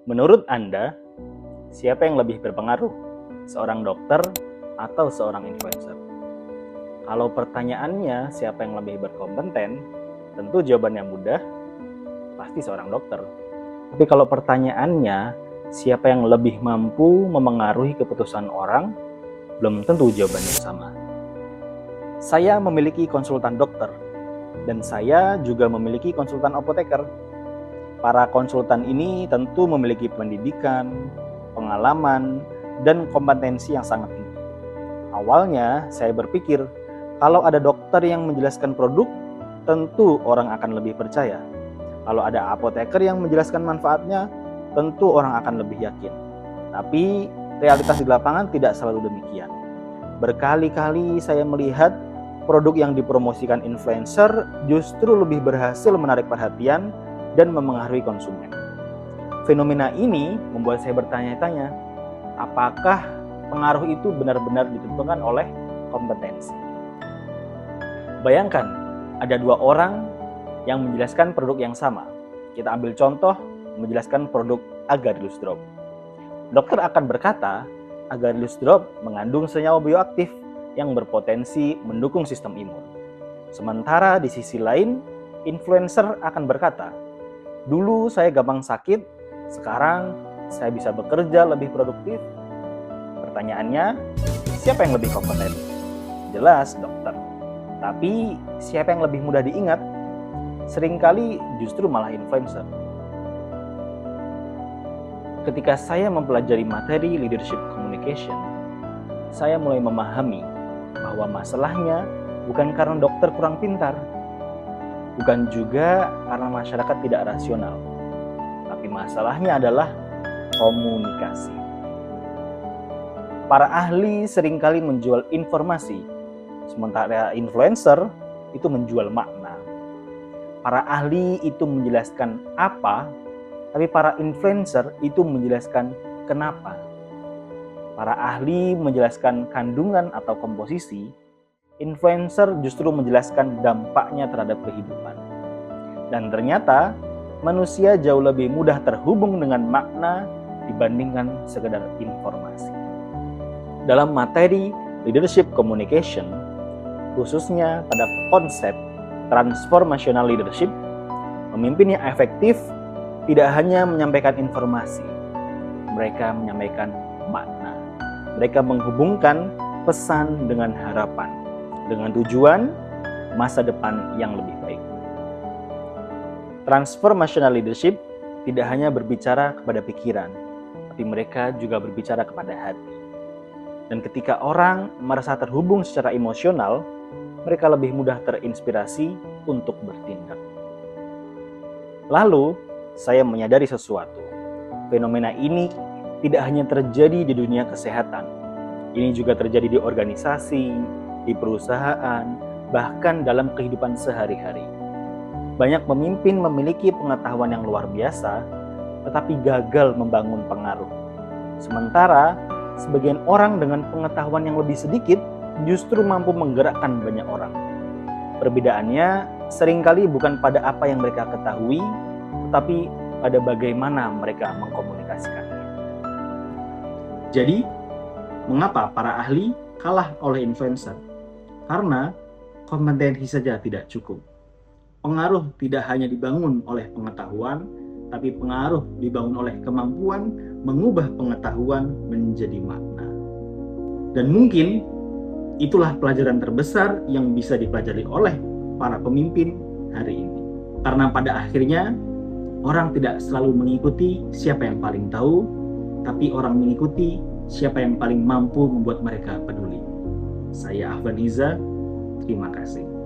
Menurut Anda, siapa yang lebih berpengaruh? Seorang dokter atau seorang influencer? Kalau pertanyaannya siapa yang lebih berkompeten, tentu jawabannya mudah, pasti seorang dokter. Tapi kalau pertanyaannya siapa yang lebih mampu memengaruhi keputusan orang, belum tentu jawabannya sama. Saya memiliki konsultan dokter, dan saya juga memiliki konsultan apoteker. Para konsultan ini tentu memiliki pendidikan, pengalaman, dan kompetensi yang sangat tinggi. Awalnya saya berpikir, kalau ada dokter yang menjelaskan produk, tentu orang akan lebih percaya. Kalau ada apoteker yang menjelaskan manfaatnya, tentu orang akan lebih yakin. Tapi realitas di lapangan tidak selalu demikian. Berkali-kali saya melihat produk yang dipromosikan influencer justru lebih berhasil menarik perhatian dan memengaruhi konsumen. Fenomena ini membuat saya bertanya-tanya, apakah pengaruh itu benar-benar ditentukan oleh kompetensi? Bayangkan, ada dua orang yang menjelaskan produk yang sama. Kita ambil contoh, menjelaskan produk Agarelus Drop. Dokter akan berkata, Agarelus Drop mengandung senyawa bioaktif yang berpotensi mendukung sistem imun. Sementara di sisi lain, influencer akan berkata, dulu saya gampang sakit, sekarang saya bisa bekerja lebih produktif. Pertanyaannya, siapa yang lebih kompeten? Jelas dokter. Tapi siapa yang lebih mudah diingat? Seringkali justru malah influencer. Ketika saya mempelajari materi leadership communication, saya mulai memahami bahwa masalahnya bukan karena dokter kurang pintar, bukan juga karena masyarakat tidak rasional, tapi masalahnya adalah komunikasi. Para ahli seringkali menjual informasi, sementara influencer itu menjual makna. Para ahli itu menjelaskan apa, tapi para influencer itu menjelaskan kenapa. Para ahli menjelaskan kandungan atau komposisi, influencer justru menjelaskan dampaknya terhadap kehidupan. Dan ternyata manusia jauh lebih mudah terhubung dengan makna dibandingkan sekedar informasi. Dalam materi leadership communication, khususnya pada konsep transformational leadership, pemimpin yang efektif tidak hanya menyampaikan informasi, mereka menyampaikan makna. Mereka menghubungkan pesan dengan harapan, dengan tujuan masa depan yang lebih baik. Transformational leadership tidak hanya berbicara kepada pikiran, tapi mereka juga berbicara kepada hati. Dan ketika orang merasa terhubung secara emosional, mereka lebih mudah terinspirasi untuk bertindak. Lalu, saya menyadari sesuatu. Fenomena ini tidak hanya terjadi di dunia kesehatan. Ini juga terjadi di organisasi, di perusahaan, bahkan dalam kehidupan sehari-hari. Banyak pemimpin memiliki pengetahuan yang luar biasa, tetapi gagal membangun pengaruh. Sementara, sebagian orang dengan pengetahuan yang lebih sedikit justru mampu menggerakkan banyak orang. Perbedaannya seringkali bukan pada apa yang mereka ketahui, tetapi pada bagaimana mereka mengkomunikasikannya. Jadi, mengapa para ahli kalah oleh influencer? Karena kompetensi saja tidak cukup. Pengaruh tidak hanya dibangun oleh pengetahuan, tapi pengaruh dibangun oleh kemampuan mengubah pengetahuan menjadi makna. Dan mungkin itulah pelajaran terbesar yang bisa dipelajari oleh para pemimpin hari ini. Karena pada akhirnya, orang tidak selalu mengikuti siapa yang paling tahu, tapi orang mengikuti siapa yang paling mampu membuat mereka peduli. Saya Afwan Iza, terima kasih.